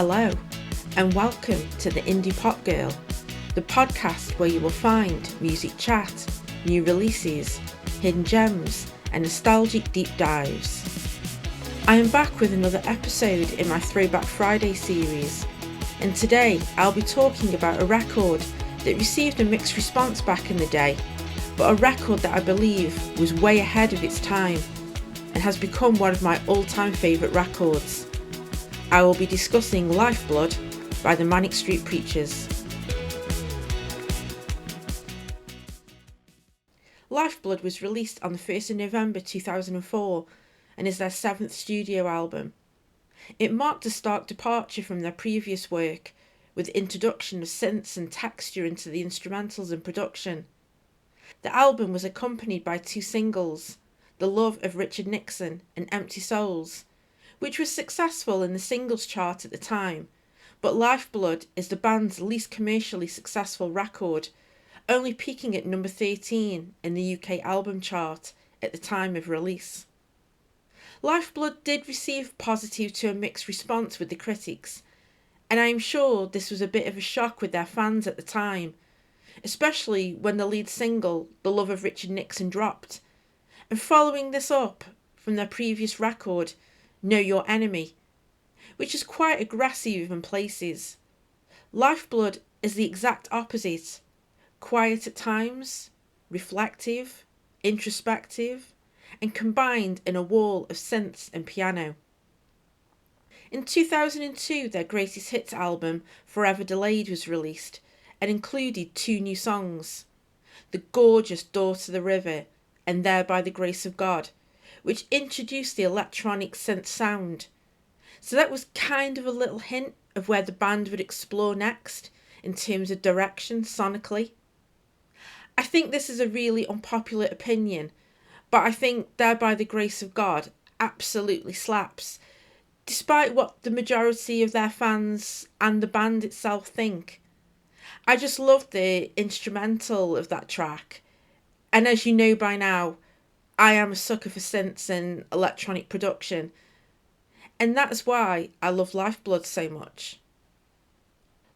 Hello, and welcome to the Indie Pop Girl, the podcast where you will find music chat, new releases, hidden gems, and nostalgic deep dives. I am back with another episode in my Throwback Friday series, and today I'll be talking about a record that received a mixed response back in the day, but a record that I believe was way ahead of its time and has become one of my all-time favourite records. I will be discussing Lifeblood by the Manic Street Preachers. Lifeblood was released on the 1st of November 2004 and is their 7th studio album. It marked a stark departure from their previous work, with the introduction of synths and texture into the instrumentals and production. The album was accompanied by two singles, The Love of Richard Nixon and Empty Souls, which was successful in the singles chart at the time, but Lifeblood is the band's least commercially successful record, only peaking at number 13 in the UK album chart at the time of release. Lifeblood did receive positive to a mixed response with the critics, and I am sure this was a bit of a shock with their fans at the time, especially when the lead single, The Love of Richard Nixon, dropped, and following this up from their previous record, Know Your Enemy, which is quite aggressive in places. Lifeblood is the exact opposite, quiet at times, reflective, introspective, and combined in a wall of synths and piano. In 2002, their greatest hits album, Forever Delayed, was released and included two new songs, the gorgeous Door to the River and There by the Grace of God, which introduced the electronic synth sound. So that was kind of a little hint of where the band would explore next in terms of direction sonically. I think this is a really unpopular opinion, but I think There by the Grace of God absolutely slaps, despite what the majority of their fans and the band itself think. I just love the instrumental of that track, and as you know by now, I am a sucker for synths and electronic production, and that's why I love Lifeblood so much.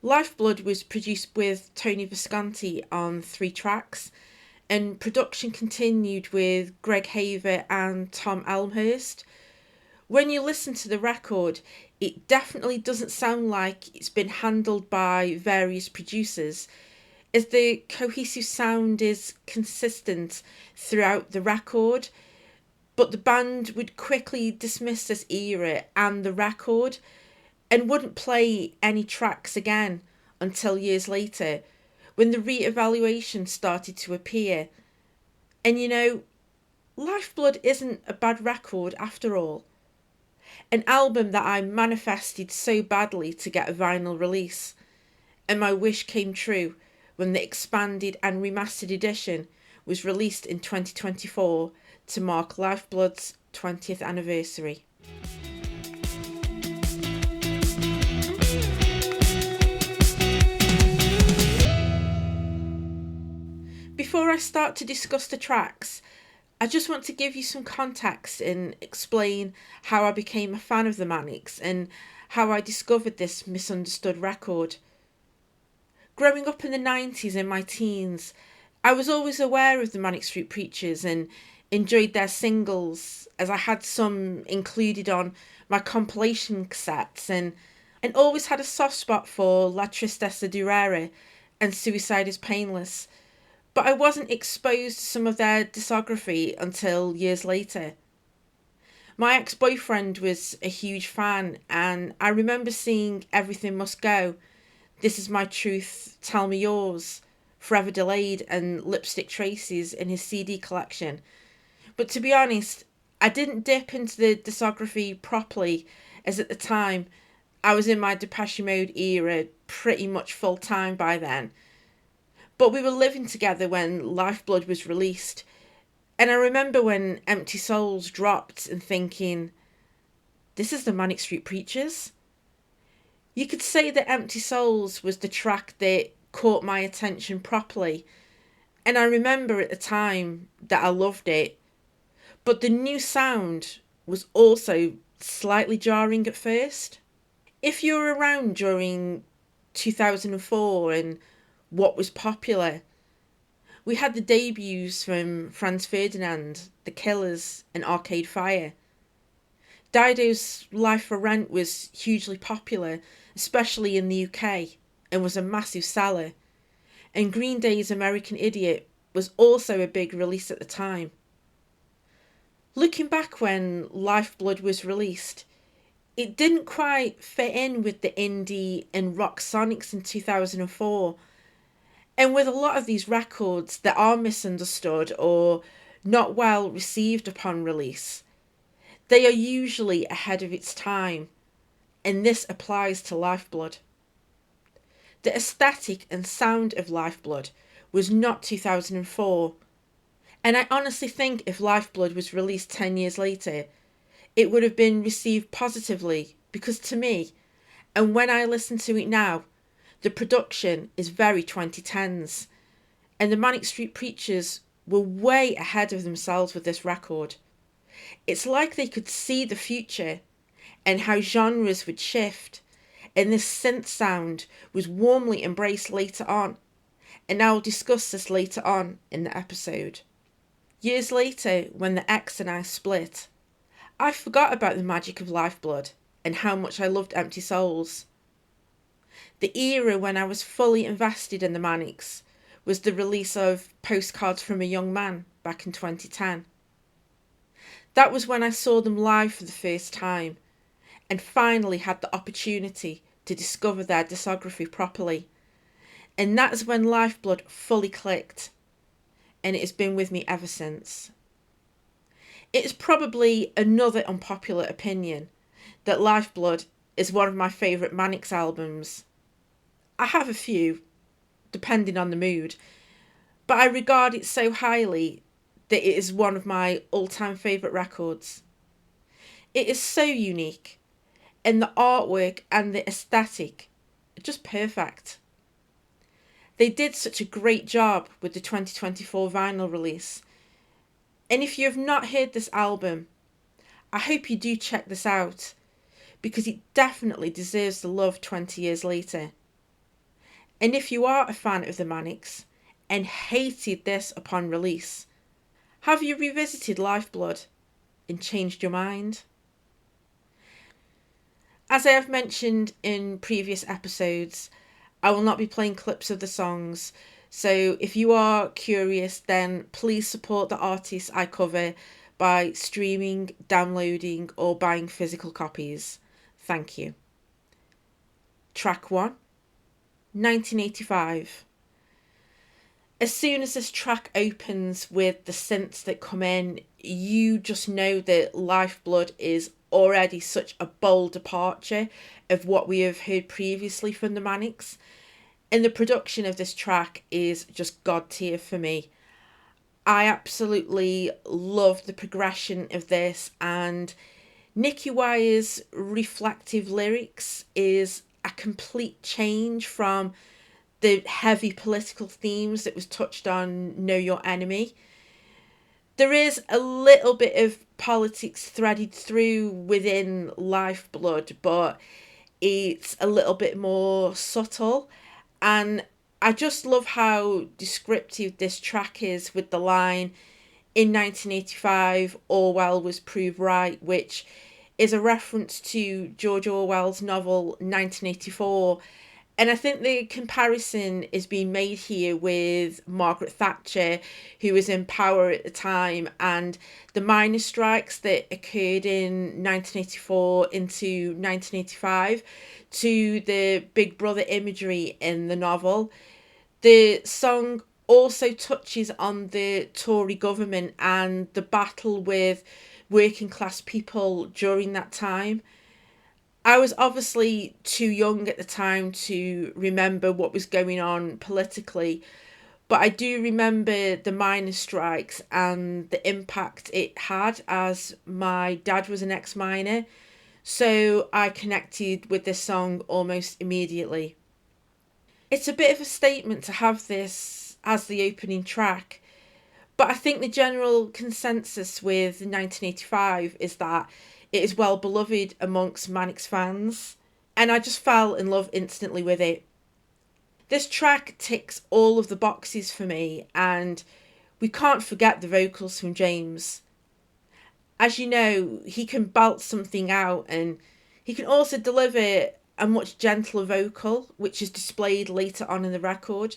Lifeblood was produced with Tony Visconti on 3 tracks, and production continued with Greg Haver and Tom Elmhurst. When you listen to the record, it definitely doesn't sound like it's been handled by various producers, as the cohesive sound is consistent throughout the record, but the band would quickly dismiss this era and the record and wouldn't play any tracks again until years later, when the re-evaluation started to appear. And you know, Lifeblood isn't a bad record after all. An album that I manifested so badly to get a vinyl release, and my wish came true when the expanded and remastered edition was released in 2024 to mark Lifeblood's 20th anniversary. Before I start to discuss the tracks, I just want to give you some context and explain how I became a fan of the Manics and how I discovered this misunderstood record. Growing up in the 90s in my teens, I was always aware of the Manic Street Preachers and enjoyed their singles, as I had some included on my compilation cassettes, and always had a soft spot for La Tristeza Durera and Suicide is Painless, but I wasn't exposed to some of their discography until years later. My ex-boyfriend was a huge fan, and I remember seeing Everything Must Go, This Is My Truth, Tell Me Yours, Forever Delayed and Lipstick Traces in his CD collection. But to be honest, I didn't dip into the discography properly, as at the time I was in my Depeche Mode era pretty much full time by then. But we were living together when Lifeblood was released, and I remember when Empty Souls dropped and thinking, this is the Manic Street Preachers? You could say that Empty Souls was the track that caught my attention properly, and I remember at the time that I loved it, but the new sound was also slightly jarring at first. If you were around during 2004 and what was popular, we had the debuts from Franz Ferdinand, The Killers, and Arcade Fire. Dido's Life for Rent was hugely popular, especially in the UK, and was a massive seller. And Green Day's American Idiot was also a big release at the time. Looking back when Lifeblood was released, it didn't quite fit in with the indie and rock sonics in 2004. And with a lot of these records that are misunderstood or not well received upon release, they are usually ahead of its time, and this applies to Lifeblood. The aesthetic and sound of Lifeblood was not 2004, and I honestly think if Lifeblood was released 10 years later, it would have been received positively, because to me, and when I listen to it now, the production is very 2010s, and the Manic Street Preachers were way ahead of themselves with this record. It's like they could see the future and how genres would shift, and this synth sound was warmly embraced later on, and I will discuss this later on in the episode. Years later, when the ex and I split, I forgot about the magic of Lifeblood and how much I loved Empty Souls. The era when I was fully invested in the Manics was the release of Postcards from a Young Man back in 2010. That was when I saw them live for the first time and finally had the opportunity to discover their discography properly. And that is when Lifeblood fully clicked, and it has been with me ever since. It is probably another unpopular opinion that Lifeblood is one of my favourite Manics albums. I have a few, depending on the mood, but I regard it so highly that it is one of my all-time favourite records. It is so unique, and the artwork and the aesthetic are just perfect. They did such a great job with the 2024 vinyl release, and if you have not heard this album, I hope you do check this out, because it definitely deserves the love 20 years later. And if you are a fan of the Manics and hated this upon release, have you revisited Lifeblood and changed your mind? As I have mentioned in previous episodes, I will not be playing clips of the songs, so if you are curious, then please support the artists I cover by streaming, downloading, or buying physical copies. Thank you. Track 1, 1985. As soon as this track opens with the synths that come in, you just know that Lifeblood is already such a bold departure of what we have heard previously from the Manics. And the production of this track is just god tier for me. I absolutely love the progression of this, and Nicky Wire's reflective lyrics is a complete change from the heavy political themes that was touched on Know Your Enemy. There is a little bit of politics threaded through within Lifeblood, but it's a little bit more subtle. And I just love how descriptive this track is with the line, "In 1985, Orwell was proved right," which is a reference to George Orwell's novel 1984. And I think the comparison is being made here with Margaret Thatcher, who was in power at the time, and the miners' strikes that occurred in 1984 into 1985, to the Big Brother imagery in the novel. The song also touches on the Tory government and the battle with working class people during that time. I was obviously too young at the time to remember what was going on politically, but I do remember the miners' strikes and the impact it had, as my dad was an ex-miner, so I connected with this song almost immediately. It's a bit of a statement to have this as the opening track, but I think the general consensus with 1985 is that it is well beloved amongst Manics fans. and I just fell in love instantly with it. This track ticks all of the boxes for me, and we can't forget the vocals from James. As you know, he can belt something out, and he can also deliver a much gentler vocal, which is displayed later on in the record.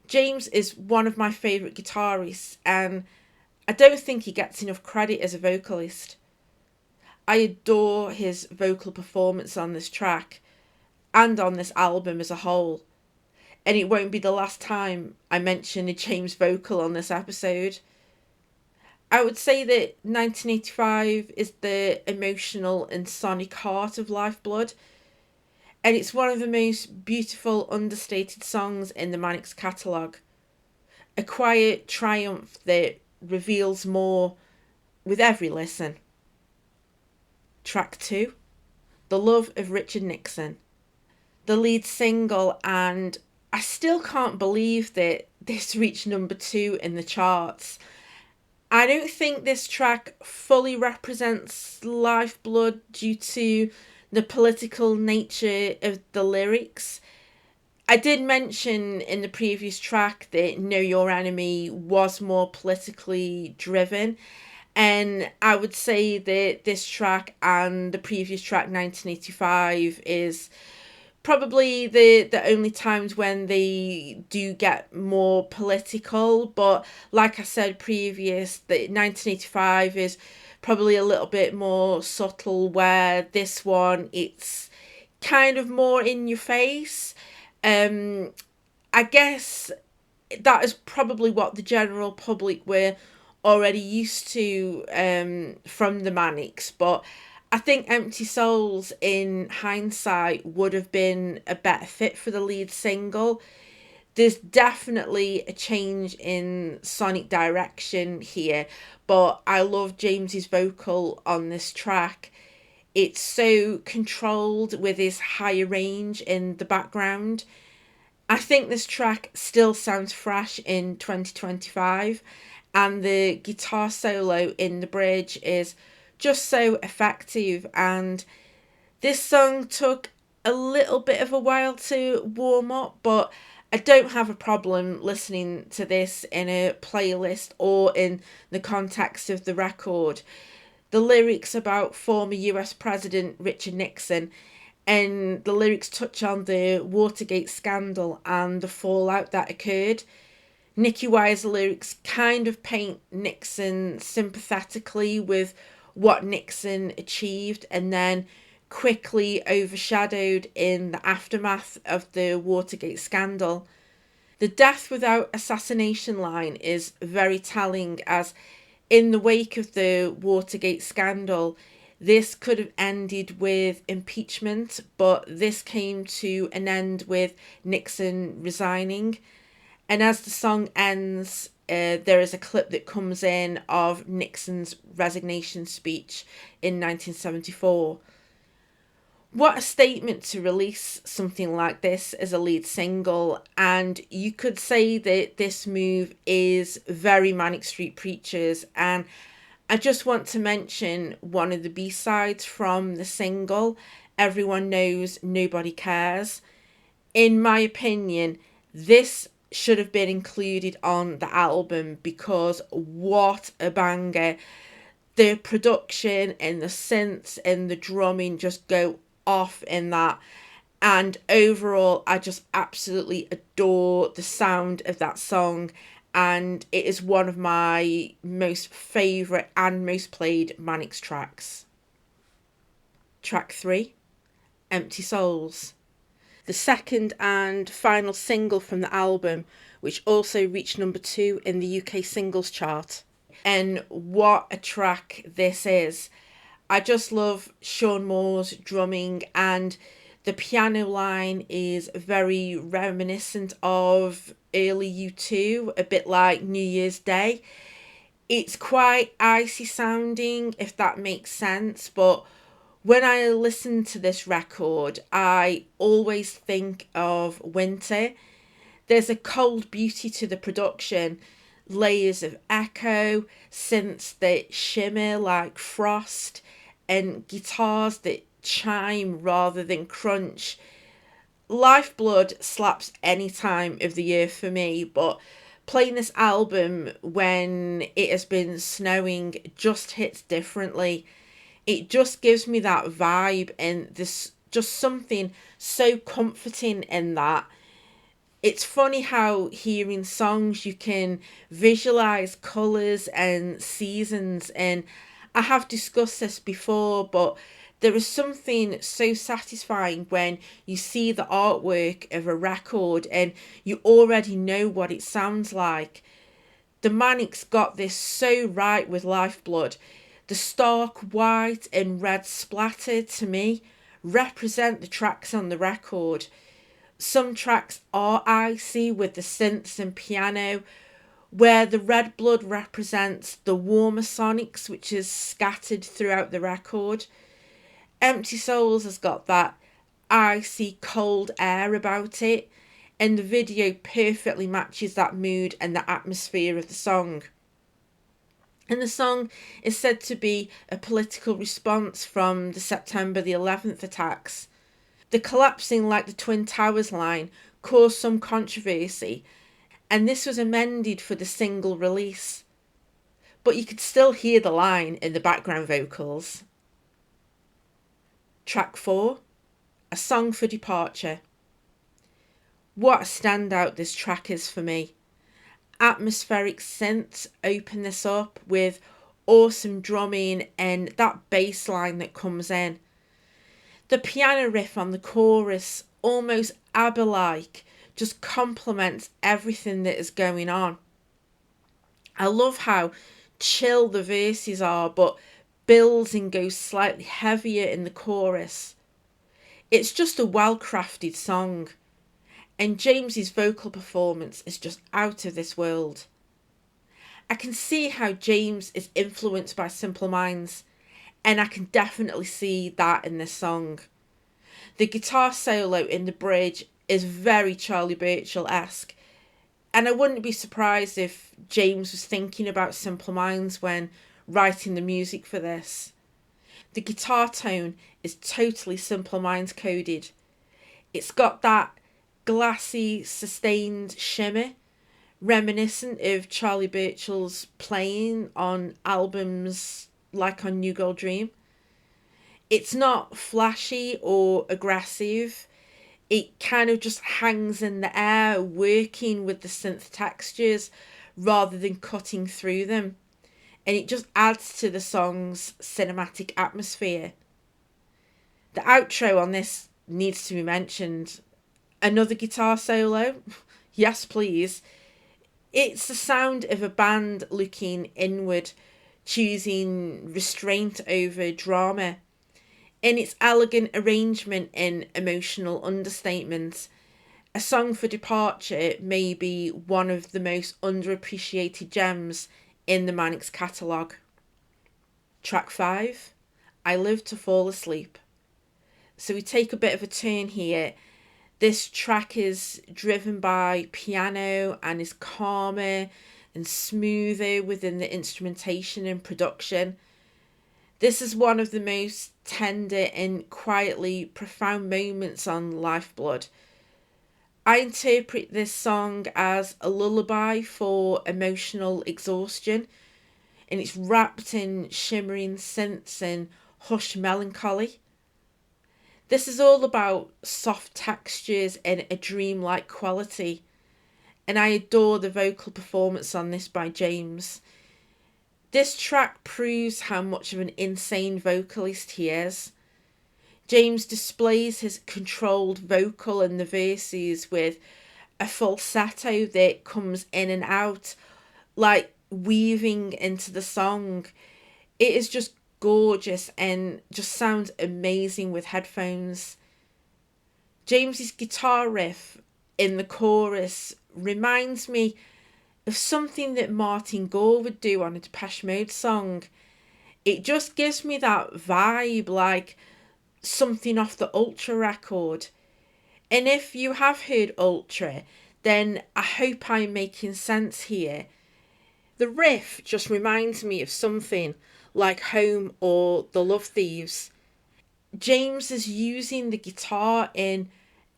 James is one of my favourite guitarists, and I don't think he gets enough credit as a vocalist. I adore his vocal performance on this track and on this album as a whole, and it won't be the last time I mention a James vocal on this episode. I would say that 1985 is the emotional and sonic heart of Lifeblood, and it's one of the most beautiful, understated songs in the Manic's catalogue. A quiet triumph that reveals more with every listen. Track 2, The Love of Richard Nixon. The lead single, and I still can't believe that this reached number 2 in the charts. I don't think this track fully represents Lifeblood due to the political nature of the lyrics. I did mention in the previous track that Know Your Enemy was more politically driven, and I would say that this track and the previous track 1985 is probably the only times when they do get more political. But like I said previous, the 1985 is probably a little bit more subtle, where this one, it's kind of more in your face. I guess that is probably what the general public were already used to from the Manics, but I think Empty Souls, in hindsight, would have been a better fit for the lead single. There's definitely a change in sonic direction here, but I love James's vocal on this track. It's so controlled with his higher range in the background. I think this track still sounds fresh in 2025, and the guitar solo in the bridge is just so effective, and this song took a little bit of a while to warm up, but I don't have a problem listening to this in a playlist or in the context of the record. The lyrics about former US President Richard Nixon, and the lyrics touch on the Watergate scandal and the fallout that occurred. Nicky Wire's lyrics kind of paint Nixon sympathetically with what Nixon achieved, and then quickly overshadowed in the aftermath of the Watergate scandal. The death without assassination line is very telling, as in the wake of the Watergate scandal, this could have ended with impeachment, but this came to an end with Nixon resigning. And as the song ends, there is a clip that comes in of Nixon's resignation speech in 1974. What a statement to release something like this as a lead single, and you could say that this move is very Manic Street Preachers. And I just want to mention one of the B-sides from the single, Everyone Knows Nobody Cares. In my opinion, this should have been included on the album, because what a banger. The production and the synths and the drumming just go off in that, and overall I just absolutely adore the sound of that song, and it is one of my most favourite and most played Manics tracks. Track 3, Empty Souls. The second and final single from the album, which also reached number 2 in the UK singles chart. And what a track this is. I just love Sean Moore's drumming, and the piano line is very reminiscent of early U2, a bit like New Year's Day. It's quite icy sounding, if that makes sense, but when I listen to this record, I always think of winter. There's a cold beauty to the production, layers of echo, synths that shimmer like frost, and guitars that chime rather than crunch. Lifeblood slaps any time of the year for me, but playing this album when it has been snowing just hits differently. It just gives me that vibe, and this just something so comforting in that. It's funny how hearing songs you can visualize colors and seasons, and I have discussed this before, but there is something so satisfying when you see the artwork of a record and you already know what it sounds like. The Manics got this so right with Lifeblood. The stark white and red splatter, to me, represent the tracks on the record. Some tracks are icy with the synths and piano, where the red blood represents the warmer sonics which is scattered throughout the record. Empty Souls has got that icy cold air about it, and the video perfectly matches that mood and the atmosphere of the song. And the song is said to be a political response from the September the 11th attacks. The collapsing like the Twin Towers line caused some controversy, and this was amended for the single release. But you could still hear the line in the background vocals. Track 4, A Song for Departure. What a standout this track is for me. Atmospheric synths open this up with awesome drumming and that bass line that comes in. The piano riff on the chorus, almost ABBA-like, just complements everything that is going on. I love how chill the verses are, but builds and goes slightly heavier in the chorus. It's just a well-crafted song, and James's vocal performance is just out of this world. I can see how James is influenced by Simple Minds, and I can definitely see that in this song. The guitar solo in the bridge is very Charlie Burchill-esque, and I wouldn't be surprised if James was thinking about Simple Minds when writing the music for this. The guitar tone is totally Simple Minds coded. It's got that glassy, sustained shimmer, reminiscent of Charlie Burchill's playing on albums like on New Gold Dream. It's not flashy or aggressive. It kind of just hangs in the air, working with the synth textures rather than cutting through them. And it just adds to the song's cinematic atmosphere. The outro on this needs to be mentioned. Another guitar solo? Yes, please. It's the sound of a band looking inward, choosing restraint over drama. In its elegant arrangement and emotional understatement, A Song for Departure may be one of the most underappreciated gems in the Manic's catalogue. Track 5, I Live to Fall Asleep. So we take a bit of a turn here. This track is driven by piano and is calmer and smoother within the instrumentation and production. This is one of the most tender and quietly profound moments on Lifeblood. I interpret this song as a lullaby for emotional exhaustion, and it's wrapped in shimmering synths and hushed melancholy. This is all about soft textures and a dreamlike quality, and I adore the vocal performance on this by James. This track proves how much of an insane vocalist he is. James displays his controlled vocal in the verses with a falsetto that comes in and out, like weaving into the song. It is just gorgeous and just sounds amazing with headphones. James's guitar riff in the chorus reminds me of something that Martin Gore would do on a Depeche Mode song. It just gives me that vibe, like something off the Ultra record. And if you have heard Ultra, then I hope I'm making sense here. The riff just reminds me of something like Home or The Love Thieves. James is using the guitar in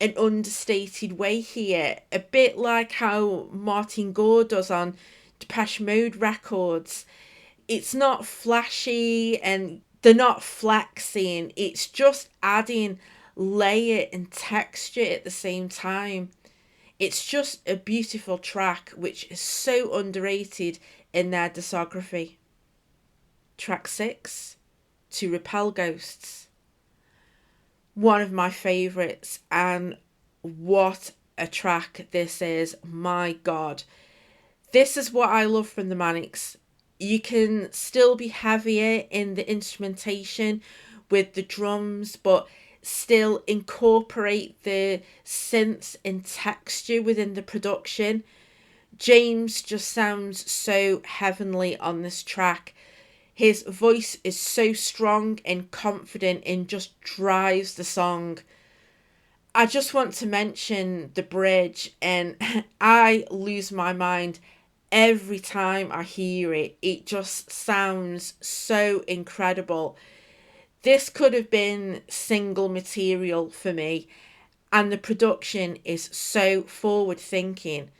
an understated way here, a bit like how Martin Gore does on Depeche Mode records. It's not flashy and they're not flexing, it's just adding layer and texture at the same time. It's just a beautiful track which is so underrated in their discography. Track 6, To Repel Ghosts. One of my favourites, and what a track this is, my god. This is what I love from the Manics. You can still be heavier in the instrumentation with the drums, but still incorporate the synths and texture within the production. James just sounds so heavenly on this track. His voice is so strong and confident and just drives the song. I just want to mention the bridge, and I lose my mind every time I hear it. It just sounds so incredible. This could have been single material for me, and the production is so forward thinking.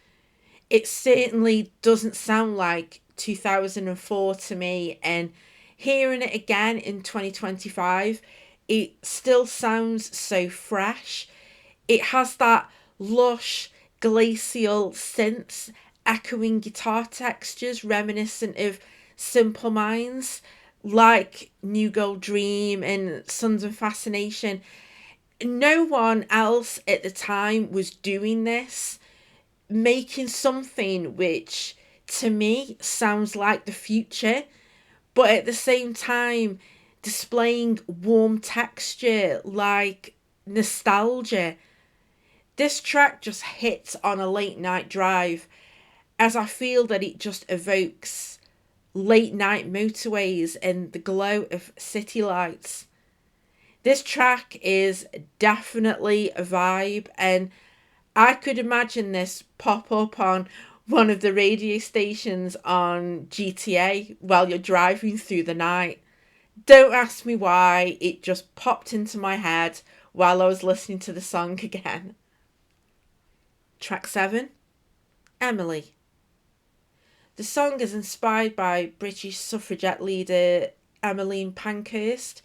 It certainly doesn't sound like 2004 to me, and hearing it again in 2025, it still sounds so fresh. It has that lush glacial synths, echoing guitar textures reminiscent of Simple Minds, like New Gold Dream and Sons of Fascination. No one else at the time was doing this, making something which to me sounds like the future, but at the same time displaying warm texture like nostalgia. This track just hits on a late night drive, as I feel that it just evokes late night motorways and the glow of city lights. This track is definitely a vibe, and I could imagine this pop up on one of the radio stations on GTA while you're driving through the night. Don't ask me why, it just popped into my head while I was listening to the song again. Track 7, Emily. The song is inspired by British suffragette leader Emmeline Pankhurst,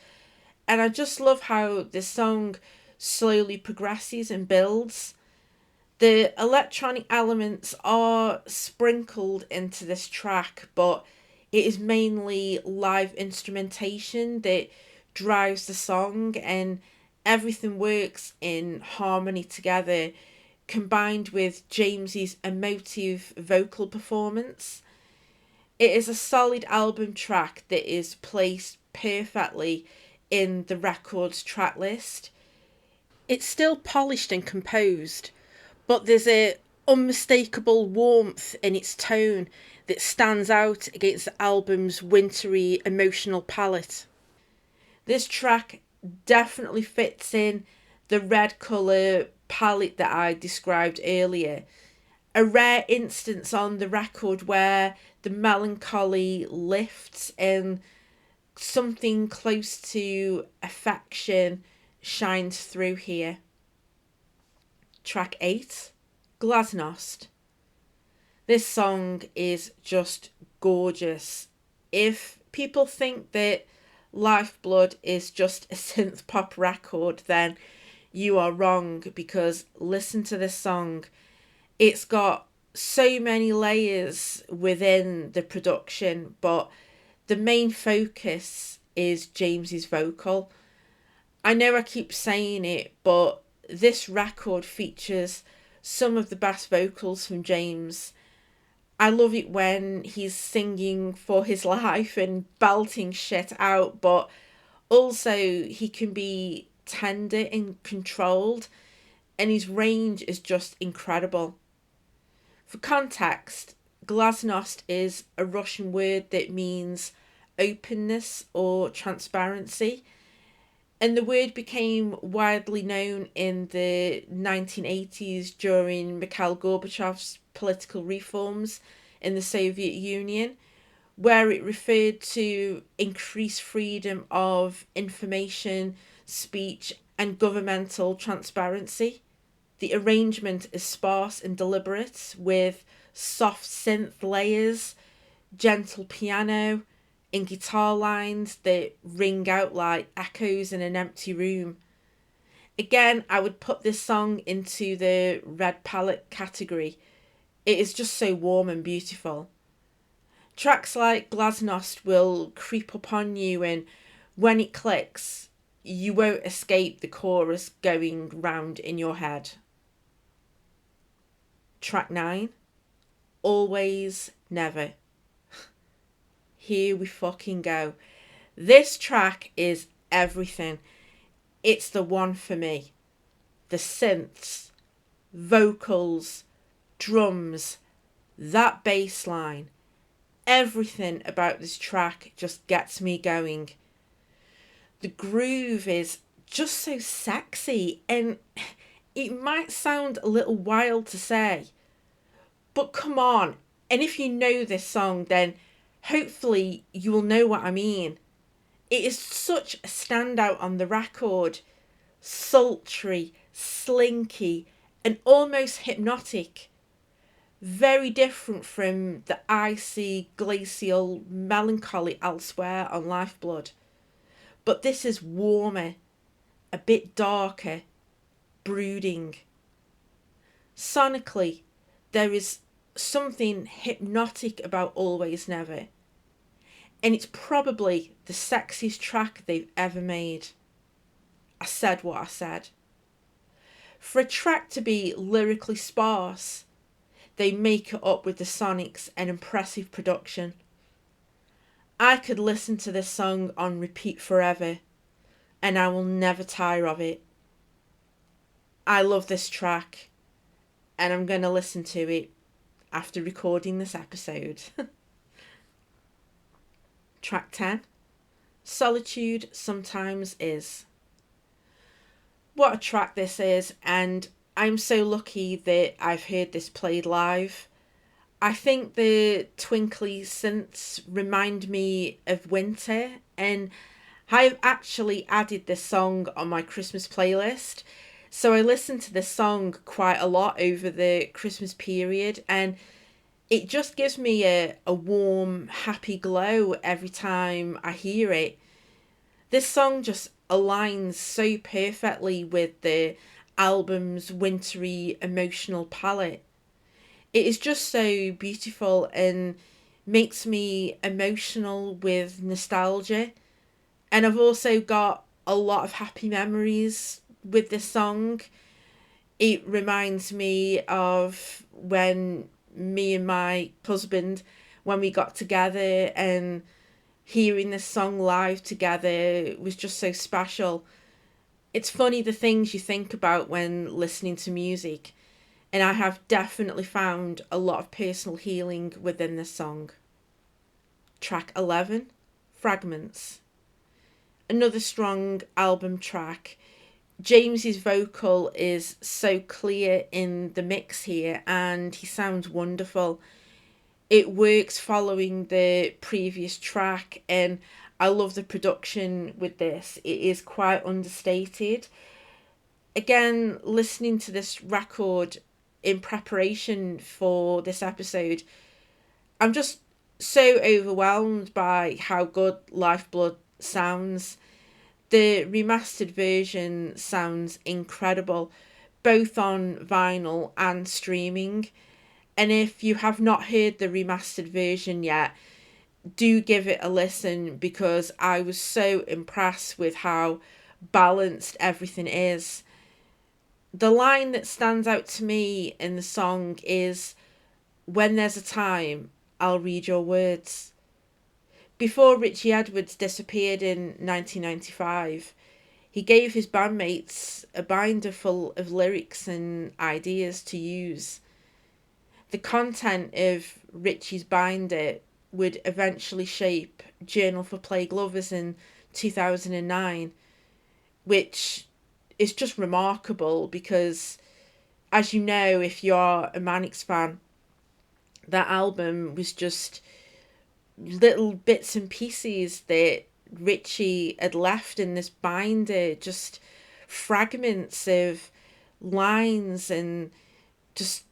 and I just love how this song slowly progresses and builds. The electronic elements are sprinkled into this track, but it is mainly live instrumentation that drives the song, and everything works in harmony together, combined with James's emotive vocal performance. It is a solid album track that is placed perfectly in the record's track list. It's still polished and composed, but there's a unmistakable warmth in its tone that stands out against the album's wintry emotional palette. This track definitely fits in the red colour palette that I described earlier. A rare instance on the record where the melancholy lifts and something close to affection shines through here. Track 8, Glasnost. This song is just gorgeous. If people think that Lifeblood is just a synth pop record, then you are wrong, because listen to this song. It's got so many layers within the production, but the main focus is James's vocal. I know I keep saying it, but this record features some of the best vocals from James. I love it when he's singing for his life and belting shit out, but also he can be tender and controlled, and his range is just incredible. For context, glasnost is a Russian word that means openness or transparency, and the word became widely known in the 1980s during Mikhail Gorbachev's political reforms in the Soviet Union, where it referred to increased freedom of information speech, and governmental transparency. The arrangement is sparse and deliberate, with soft synth layers, gentle piano, and guitar lines that ring out like echoes in an empty room. Again, I would put this song into the red palette category. It is just so warm and beautiful. Tracks like Glasnost will creep upon you, and when it clicks, you won't escape the chorus going round in your head. Track 9, Always Never. Here we fucking go. This track is everything. It's the one for me. The synths, vocals, drums, that bass line, everything about this track just gets me going. The groove is just so sexy, and it might sound a little wild to say, but come on. And if you know this song, then hopefully you will know what I mean. It is such a standout on the record. Sultry, slinky, and almost hypnotic. Very different from the icy, glacial melancholy elsewhere on Lifeblood. But this is warmer, a bit darker, brooding. Sonically, there is something hypnotic about Always Never. And it's probably the sexiest track they've ever made. I said what I said. For a track to be lyrically sparse, they make it up with the sonics and impressive production. I could listen to this song on repeat forever, and I will never tire of it. I love this track, and I'm going to listen to it after recording this episode. Track 10, Solitude Sometimes Is. What a track this is, and I'm so lucky that I've heard this played live. I think the twinkly synths remind me of winter, and I've actually added this song on my Christmas playlist. So I listened to this song quite a lot over the Christmas period, and it just gives me a warm, happy glow every time I hear it. This song just aligns so perfectly with the album's wintry emotional palette. It is just so beautiful and makes me emotional with nostalgia. And I've also got a lot of happy memories with this song. It reminds me of when me and my husband, when we got together, and hearing this song live together was just so special. It's funny the things you think about when listening to music, and I have definitely found a lot of personal healing within this song. Track 11, Fragments. Another strong album track. James's vocal is so clear in the mix here, and he sounds wonderful. It works following the previous track, and I love the production with this. It is quite understated. Again, listening to this record in preparation for this episode, I'm just so overwhelmed by how good Lifeblood sounds. The remastered version sounds incredible, both on vinyl and streaming. And if you have not heard the remastered version yet, do give it a listen, because I was so impressed with how balanced everything is. The line that stands out to me in the song is, "When there's a time, I'll read your words." Before Richie Edwards disappeared in 1995, he gave his bandmates a binder full of lyrics and ideas to use. The content of Richie's binder would eventually shape Journal for Plague Lovers in 2009, which is just remarkable because, as you know, if you're a Manics fan, that album was just little bits and pieces that Richie had left in this binder, just fragments of lines and just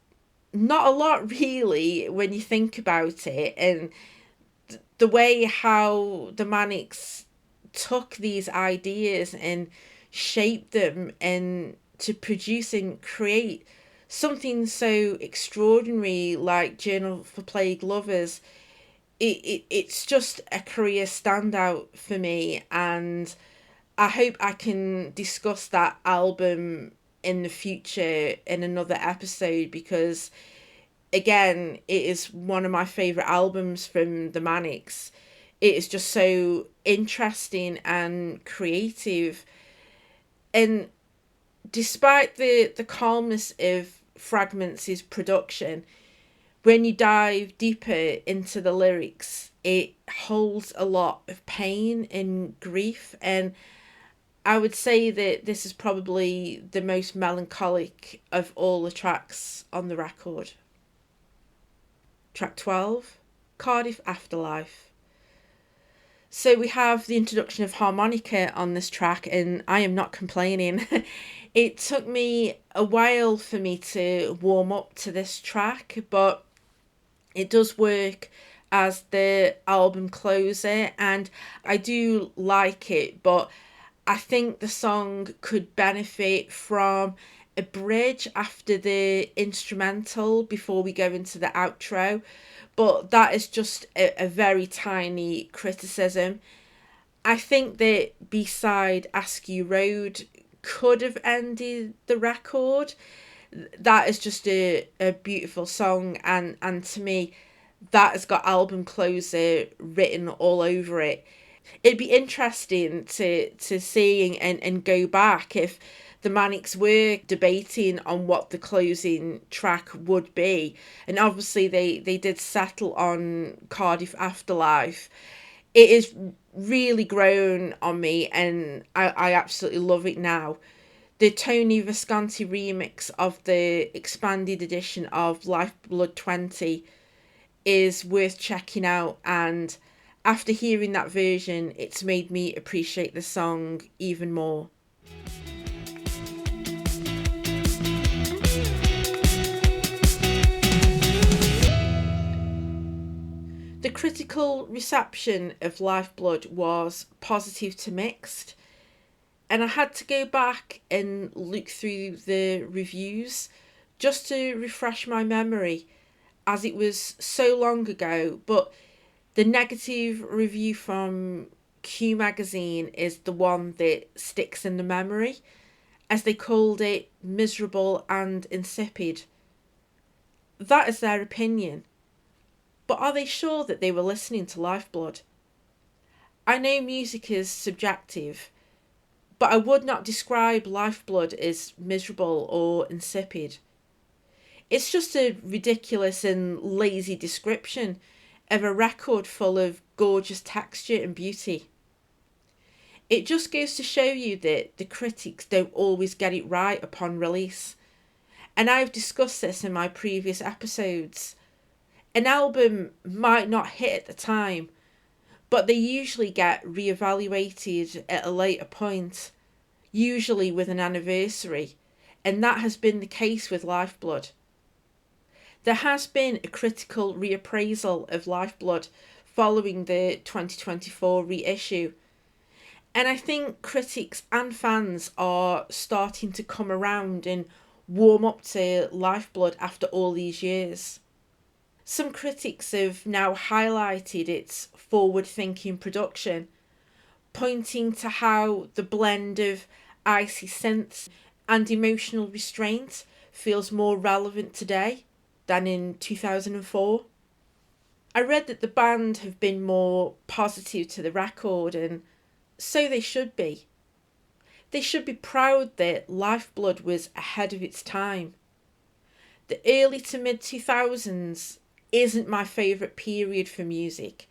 not a lot really when you think about it. And the way how the Manics took these ideas and shaped them and to produce and create something so extraordinary like Journal for Plague Lovers, it's just a career standout for me, and I hope I can discuss that album in the future in another episode, because again, it is one of my favourite albums from the Manics. It is just so interesting and creative. And despite the calmness of Fragments' production, when you dive deeper into the lyrics, it holds a lot of pain and grief. And I would say that this is probably the most melancholic of all the tracks on the record. Track 12, Cardiff Afterlife. So we have the introduction of harmonica on this track, and I am not complaining. It took me a while for me to warm up to this track, but it does work as the album closer, and I do like it, but I think the song could benefit from a bridge after the instrumental before we go into the outro. But that is just a very tiny criticism. I think that B-side Askew Road could have ended the record. That is just a beautiful song, and to me, that has got album closer written all over it. It'd be interesting to see and go back if the Manics were debating on what the closing track would be. And obviously they did settle on Cardiff Afterlife. It is really grown on me, and I absolutely love it now. The Tony Visconti remix of the expanded edition of Lifeblood 20 is worth checking out, and after hearing that version, it's made me appreciate the song even more. The critical reception of Lifeblood was positive to mixed, and I had to go back and look through the reviews just to refresh my memory, as it was so long ago. But the negative review from Q Magazine is the one that sticks in the memory, as they called it miserable and insipid. That is their opinion. But are they sure that they were listening to Lifeblood? I know music is subjective, but I would not describe Lifeblood as miserable or insipid. It's just a ridiculous and lazy description of a record full of gorgeous texture and beauty. It just goes to show you that the critics don't always get it right upon release. And I've discussed this in my previous episodes. An album might not hit at the time, but they usually get reevaluated at a later point, usually with an anniversary, and that has been the case with Lifeblood. There has been a critical reappraisal of Lifeblood following the 2024 reissue, and I think critics and fans are starting to come around and warm up to Lifeblood after all these years. Some critics have now highlighted its forward-thinking production, pointing to how the blend of icy synths and emotional restraint feels more relevant today than in 2004. I read that the band have been more positive to the record, and so they should be. They should be proud that Lifeblood was ahead of its time. The early to mid 2000s isn't my favourite period for music,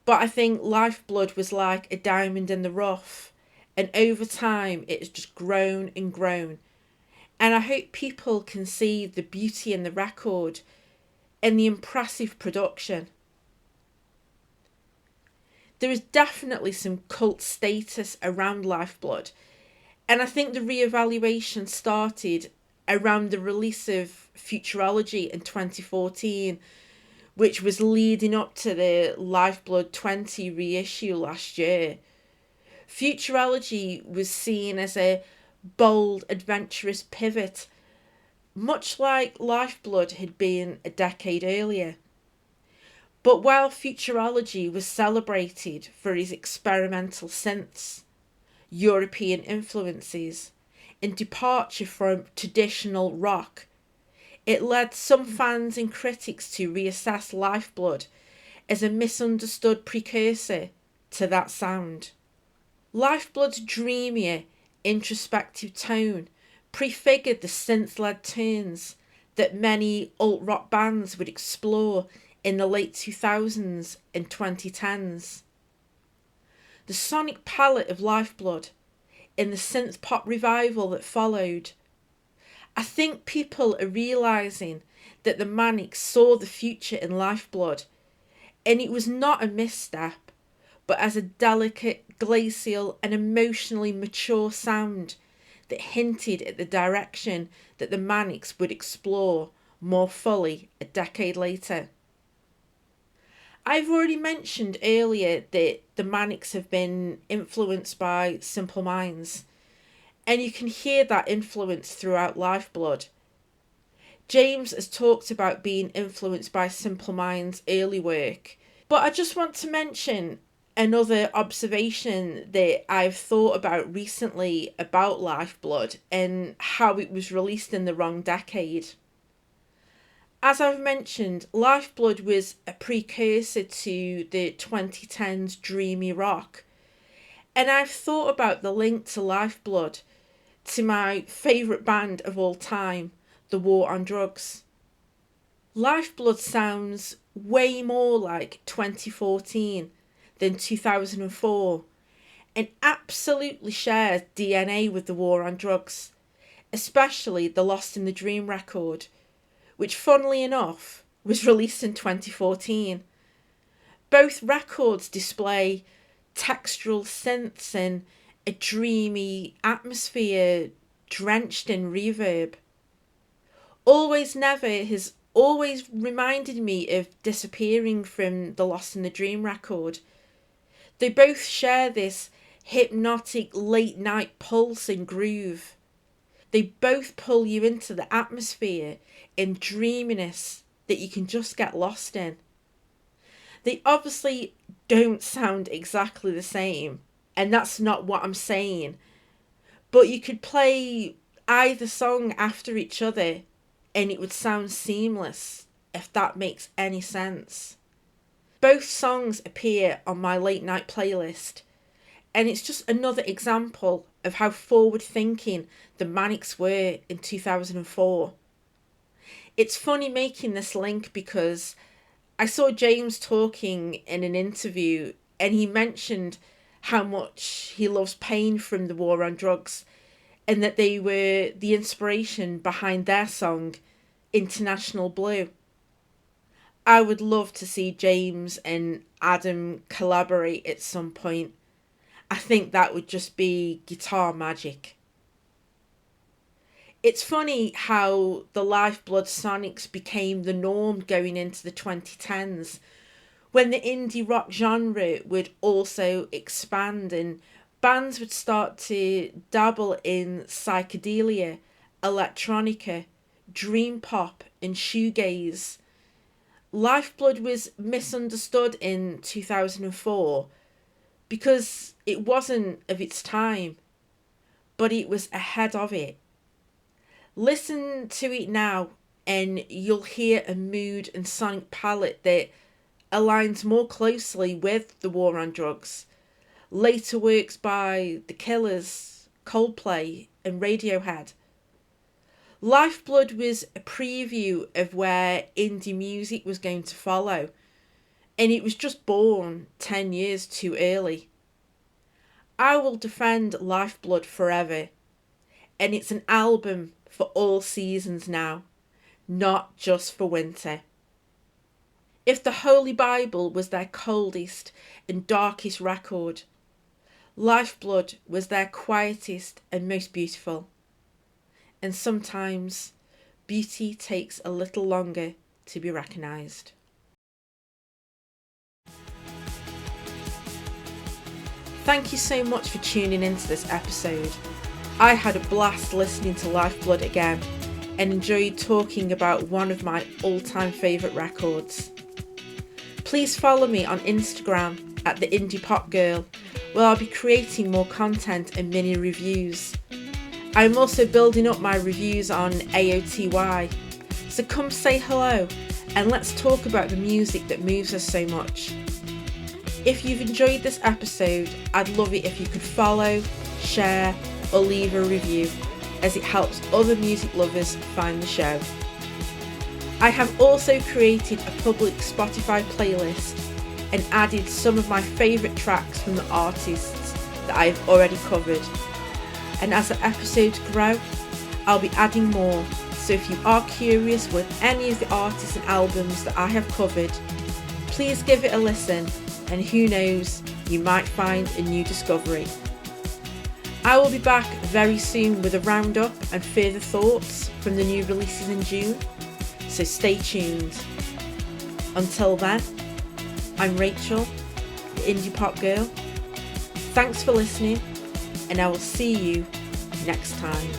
but I think Lifeblood was like a diamond in the rough, and over time it's just grown and grown. And I hope people can see the beauty in the record and the impressive production. There is definitely some cult status around Lifeblood, and I think the reevaluation started around the release of Futurology in 2014, which was leading up to the Lifeblood 20 reissue last year. Futurology was seen as a bold, adventurous pivot, much like Lifeblood had been a decade earlier. But while Futurology was celebrated for his experimental synths, European influences, and departure from traditional rock, it led some fans and critics to reassess Lifeblood as a misunderstood precursor to that sound. Lifeblood's dreamier, introspective tone prefigured the synth-led turns that many alt-rock bands would explore in the late 2000s and 2010s. The sonic palette of Lifeblood, in the synth pop revival that followed, I think people are realising that the Manics saw the future in Lifeblood, and it was not a misstep, but as a delicate, glacial and emotionally mature sound that hinted at the direction that the Manics would explore more fully a decade later. I've already mentioned earlier that the Manics have been influenced by Simple Minds, and you can hear that influence throughout Lifeblood. James has talked about being influenced by Simple Minds' early work, but I just want to mention another observation that I've thought about recently about Lifeblood and how it was released in the wrong decade. As I've mentioned, Lifeblood was a precursor to the 2010s dreamy rock, and I've thought about the link to Lifeblood to my favourite band of all time, The War on Drugs. Lifeblood sounds way more like 2014 than 2004 and absolutely shares DNA with The War on Drugs, especially the Lost in the Dream record, which funnily enough was released in 2014. Both records display textural synths and a dreamy atmosphere drenched in reverb. Always Never has always reminded me of Disappearing from the Lost in the Dream record. They both share this hypnotic late night pulse and groove. They both pull you into the atmosphere and dreaminess that you can just get lost in. They obviously don't sound exactly the same, and that's not what I'm saying, but you could play either song after each other and it would sound seamless, if that makes any sense. Both songs appear on my late night playlist, and it's just another example of how forward thinking the Manics were in 2004. It's funny making this link because I saw James talking in an interview and he mentioned how much he loves Pain from The War on Drugs and that they were the inspiration behind their song International Blue. I would love to see James and Adam collaborate at some point. I think that would just be guitar magic. It's funny how the Lifeblood Sonics became the norm going into the 2010s, when the indie rock genre would also expand and bands would start to dabble in psychedelia, electronica, dream pop and shoegaze. Lifeblood was misunderstood in 2004 because it wasn't of its time, but it was ahead of it. Listen to it now and you'll hear a mood and sonic palette that aligns more closely with The War on Drugs, later works by The Killers, Coldplay and Radiohead. Lifeblood was a preview of where indie music was going to follow, and it was just born 10 years too early. I will defend Lifeblood forever, and it's an album for all seasons now, not just for winter. If the Holy Bible was their coldest and darkest record, Lifeblood was their quietest and most beautiful. And sometimes beauty takes a little longer to be recognised. Thank you so much for tuning into this episode. I had a blast listening to Lifeblood again and enjoyed talking about one of my all-time favourite records. Please follow me on Instagram at the Indie Pop Girl, where I'll be creating more content and mini reviews. I'm also building up my reviews on AOTY, so come say hello and let's talk about the music that moves us so much. If you've enjoyed this episode, I'd love it if you could follow, share or leave a review, as it helps other music lovers find the show. I have also created a public Spotify playlist and added some of my favourite tracks from the artists that I have already covered. And as the episodes grow, I'll be adding more, so if you are curious with any of the artists and albums that I have covered, please give it a listen, and who knows, you might find a new discovery. I will be back very soon with a roundup and further thoughts from the new releases in June, so stay tuned. Until then, I'm Rachel, the Indie Pop Girl. Thanks for listening, and I will see you next time.